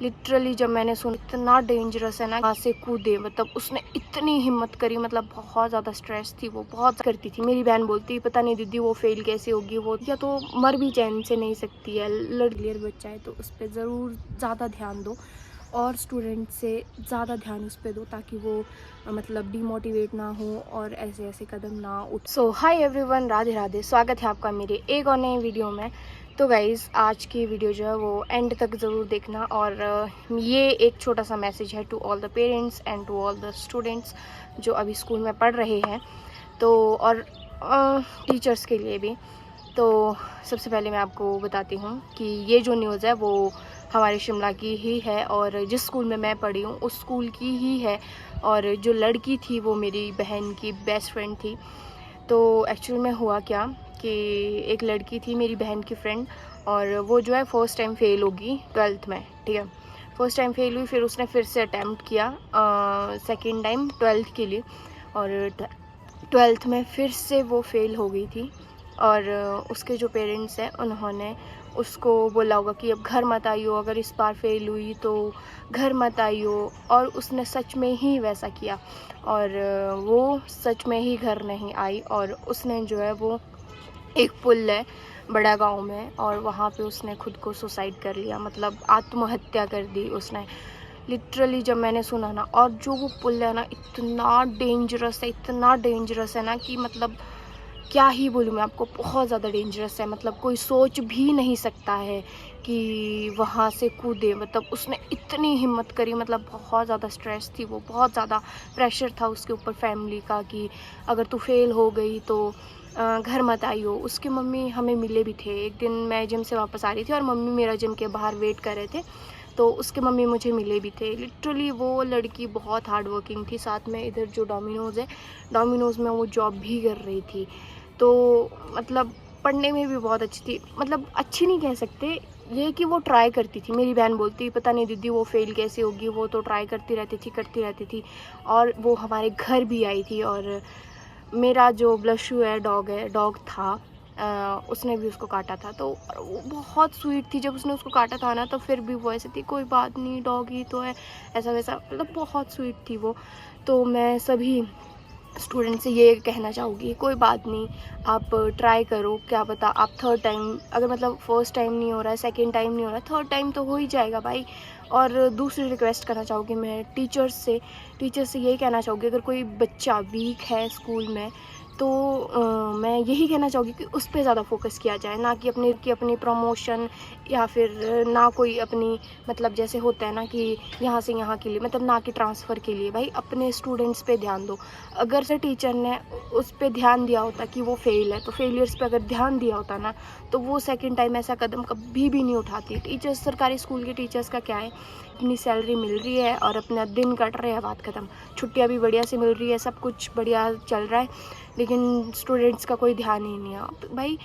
Literally जब मैंने सुना इतना डेंजरस है ना, यहाँ से कूदे, मतलब उसने इतनी हिम्मत करी, मतलब बहुत ज़्यादा स्ट्रेस थी वो, बहुत करती थी। मेरी बहन बोलती पता नहीं दीदी वो फेल कैसे होगी, वो या तो मर भी चैन से नहीं सकती है। लड़की बच्चा है तो उस पर ज़रूर ज़्यादा ध्यान दो और स्टूडेंट से ज़्यादा ध्यान उस पर दो ताकि वो मतलब डिमोटिवेट ना हो और ऐसे ऐसे कदम ना उठ। सो हाय एवरीवन, राधे राधे, स्वागत है आपका मेरे एक और नए वीडियो में। तो गाइज़ आज की वीडियो जो है वो एंड तक ज़रूर देखना और ये एक छोटा सा मैसेज है to all the parents and to all the students जो अभी स्कूल में पढ़ रहे हैं, तो और टीचर्स के लिए भी। तो सबसे पहले मैं आपको बताती हूँ कि ये जो न्यूज़ है वो हमारे शिमला की ही है और जिस स्कूल में मैं पढ़ी हूँ उस स्कूल की ही है, और जो लड़की थी वो मेरी बहन की बेस्ट फ्रेंड थी। तो एक्चुअल में हुआ क्या कि एक लड़की थी मेरी बहन की फ्रेंड, और वो जो है फर्स्ट टाइम फेल होगी 12th में, ठीक है। फर्स्ट टाइम फेल हुई, फिर उसने फिर से अटैम्प्ट किया सेकेंड टाइम 12th के लिए, और 12th में फिर से वो फेल हो गई थी। और उसके जो पेरेंट्स हैं उन्होंने उसको बोला होगा कि अब घर मत आइयो, अगर इस बार फेल हुई तो घर मत आइयो, और उसने सच में ही वैसा किया और वो सच में ही घर नहीं आई, और उसने जो है वो एक पुल है बड़ा गांव में, और वहाँ पे उसने खुद को सुसाइड कर लिया, मतलब आत्महत्या कर दी उसने। लिटरली जब मैंने सुना ना, और जो वो पुल है ना इतना डेंजरस है, इतना डेंजरस है ना कि मतलब क्या ही बोलूँ मैं आपको, बहुत ज़्यादा डेंजरस है। मतलब कोई सोच भी नहीं सकता है कि वहाँ से कूदे, मतलब उसने इतनी हिम्मत करी, मतलब बहुत ज़्यादा स्ट्रेस थी वो, बहुत ज़्यादा प्रेशर था उसके ऊपर फैमिली का कि अगर तू फेल हो गई तो घर मत आइयो। उसकी मम्मी हमें मिले भी थे एक दिन, मैं जिम से वापस आ रही थी और मम्मी मेरा जिम के बाहर वेट कर रहे थे, तो उसके मम्मी मुझे मिले भी थे। लिटरली वो लड़की बहुत हार्ड वर्किंग थी, साथ में इधर जो डोमिनोज़ है, डोमिनोज़ में वो जॉब भी कर रही थी। तो मतलब पढ़ने में भी बहुत अच्छी थी, मतलब अच्छी नहीं कह सकते, ये कि वो ट्राई करती थी। मेरी बहन बोलती पता नहीं दीदी वो फेल कैसे होगी, वो तो ट्राई करती रहती थी, और वो हमारे घर भी आई थी। और मेरा जो ब्लशू है, डॉग था, उसने भी उसको काटा था, तो वो बहुत स्वीट थी। जब उसने उसको काटा था ना तो फिर भी वो ऐसे थी, कोई बात नहीं डॉग ही तो है, ऐसा वैसा, मतलब बहुत स्वीट थी वो। तो मैं सभी स्टूडेंट से ये कहना चाहूँगी, कोई बात नहीं, आप ट्राई करो, क्या पता आप थर्ड टाइम, अगर मतलब फर्स्ट टाइम नहीं हो रहा है, सेकंड टाइम नहीं हो रहा है, थर्ड टाइम तो हो ही जाएगा भाई। और दूसरी रिक्वेस्ट करना चाहूँगी मैं टीचर्स से यही कहना चाहूँगी, अगर कोई बच्चा वीक है स्कूल में तो मैं यही कहना चाहूँगी कि उस पे ज़्यादा फोकस किया जाए, ना कि अपनी प्रमोशन, या फिर ना कोई अपनी, मतलब जैसे होता है ना कि यहाँ से यहाँ के लिए, मतलब ना कि ट्रांसफ़र के लिए। भाई अपने स्टूडेंट्स पे ध्यान दो। अगर से टीचर ने उस पे ध्यान दिया होता कि वो फेल है, तो फेलियर्स पे अगर ध्यान दिया होता ना, तो वो सेकंड टाइम ऐसा कदम कभी भी नहीं उठाती। टीचर्स, सरकारी स्कूल के टीचर्स का क्या है, अपनी सैलरी मिल रही है और अपना दिन कट रहे हैं, बात ख़त्म। छुट्टियाँ भी बढ़िया से मिल रही है, सब कुछ बढ़िया चल रहा है, लेकिन स्टूडेंट्स का कोई ध्यान ही नहीं है। तो भाई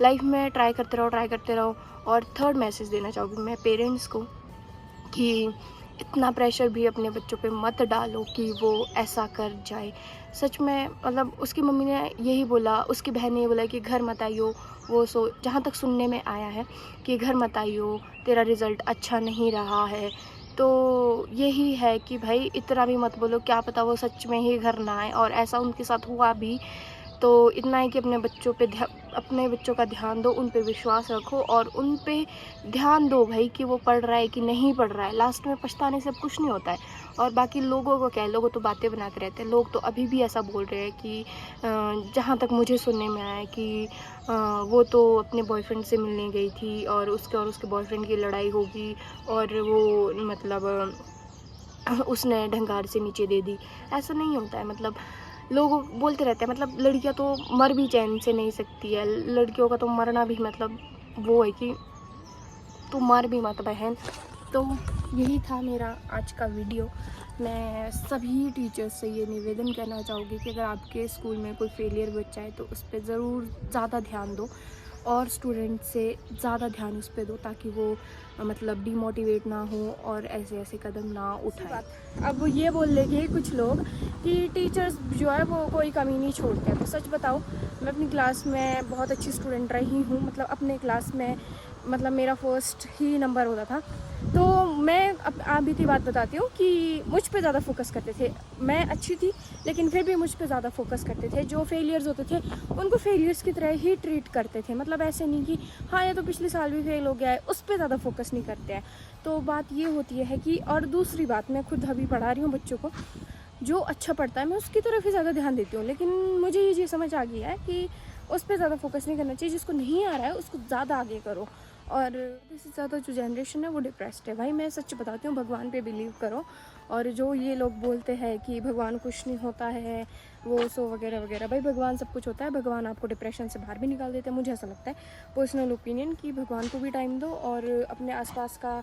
लाइफ में ट्राई करते रहो। और थर्ड मैसेज देना चाहूँगी मैं पेरेंट्स को कि इतना प्रेशर भी अपने बच्चों पे मत डालो कि वो ऐसा कर जाए। सच में, मतलब उसकी मम्मी ने यही बोला, उसकी बहन ने ये बोला कि घर मत आइयो, वो जहाँ तक सुनने में आया है कि घर मत आइयो, तेरा रिज़ल्ट अच्छा नहीं रहा है। तो यही है कि भाई इतना भी मत बोलो, क्या पता वो सच में ही घर ना आए, और ऐसा उनके साथ हुआ भी। तो इतना है कि अपने बच्चों का ध्यान दो, उन पे विश्वास रखो और उन पे ध्यान दो भाई कि वो पढ़ रहा है कि नहीं पढ़ रहा है। लास्ट में पछताने से कुछ नहीं होता है। और बाकी लोगों को क्या है, लोग तो बातें बनाते रहते हैं। लोग तो अभी भी ऐसा बोल रहे हैं कि जहाँ तक मुझे सुनने में आया है कि वो तो अपने बॉयफ्रेंड से मिलने गई थी और उसके बॉयफ्रेंड की लड़ाई होगी, और वो मतलब उसने ढंगार से नीचे दे दी। ऐसा नहीं होता है, मतलब लोग बोलते रहते हैं, मतलब लड़कियां तो मर भी चैन से नहीं सकती है, लड़कियों का तो मरना भी मतलब वो है कि तू मर भी मत बहन। तो यही था मेरा आज का वीडियो। मैं सभी टीचर्स से ये निवेदन करना चाहूँगी कि अगर आपके स्कूल में कोई फेलियर बच्चा है तो उस पर ज़रूर ज़्यादा ध्यान दो और स्टूडेंट से ज़्यादा ध्यान उस पर दो ताकि वो मतलब डिमोटिवेट ना हो और ऐसे ऐसे कदम ना उठाए। अब ये बोल लेंगे कुछ लोग कि टीचर्स जो है वो कोई कमी नहीं छोड़ते हैं, तो सच बताओ, मैं अपनी क्लास में बहुत अच्छी स्टूडेंट रही हूँ, मतलब अपने क्लास में मतलब मेरा फर्स्ट ही नंबर होता था। तो मैं अब बीती बात बताती हूँ कि मुझ पे ज़्यादा फोकस करते थे। मैं अच्छी थी लेकिन फिर भी मुझ पे ज़्यादा फोकस करते थे। जो फेलियर्स होते थे उनको फेलियर्स की तरह ही ट्रीट करते थे। मतलब ऐसे नहीं कि हाँ ये तो पिछले साल भी फेल हो गया है, उस पर ज़्यादा फोकस नहीं करते हैं। तो बात ये होती है कि, और दूसरी बात, मैं खुद अभी पढ़ा रही हूँ बच्चों को, जो अच्छा पढ़ता है मैं उसकी तरफ ही ज़्यादा ध्यान देती हूँ। लेकिन मुझे ये चीज़ समझ आ गई है कि उस पर ज़्यादा फोकस नहीं करना चाहिए। जिसको नहीं आ रहा है उसको ज़्यादा आगे करो। और इससे ज़्यादा जो जनरेशन है वो डिप्रेस्ड है। भाई मैं सच बताती हूँ, भगवान पे बिलीव करो। और जो ये लोग बोलते हैं कि भगवान कुछ नहीं होता है, वो सो वगैरह वगैरह, भाई भगवान सब कुछ होता है। भगवान आपको डिप्रेशन से बाहर भी निकाल देते हैं। मुझे ऐसा लगता है, पर्सनल ओपिनियन, कि भगवान को भी टाइम दो और अपने आसपास का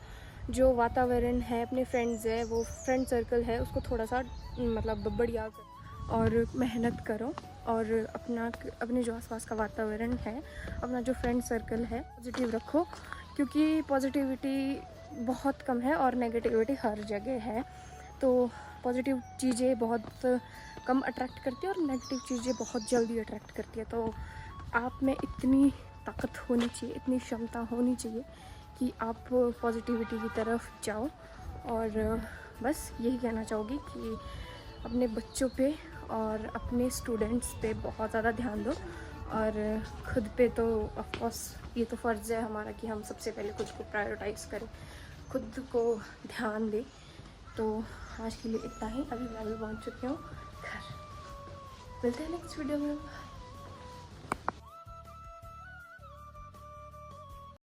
जो वातावरण है, अपने फ्रेंड्स है, वो फ्रेंड सर्कल है, उसको थोड़ा सा मतलब बढ़िया करो और मेहनत करो। और अपने जो आसपास का वातावरण है, अपना जो फ्रेंड सर्कल है, पॉजिटिव रखो। क्योंकि पॉजिटिविटी बहुत कम है और नेगेटिविटी हर जगह है। तो पॉजिटिव चीज़ें बहुत कम अट्रैक्ट करती है और नेगेटिव चीज़ें बहुत जल्दी अट्रैक्ट करती है। तो आप में इतनी ताकत होनी चाहिए, इतनी क्षमता होनी चाहिए कि आप पॉजिटिविटी की तरफ जाओ। और बस यही कहना चाहूँगी कि अपने बच्चों पे और अपने स्टूडेंट्स पे बहुत ज़्यादा ध्यान दो। और खुद पे तो ऑफ कोर्स ये तो फ़र्ज़ है हमारा कि हम सबसे पहले खुद को प्रायोरिटाइज़ करें, खुद को ध्यान दें। तो आज के लिए इतना ही। अभी मैं भी पहुंच चुकी हूँ घर। मिलते हैं नेक्स्ट वीडियो में।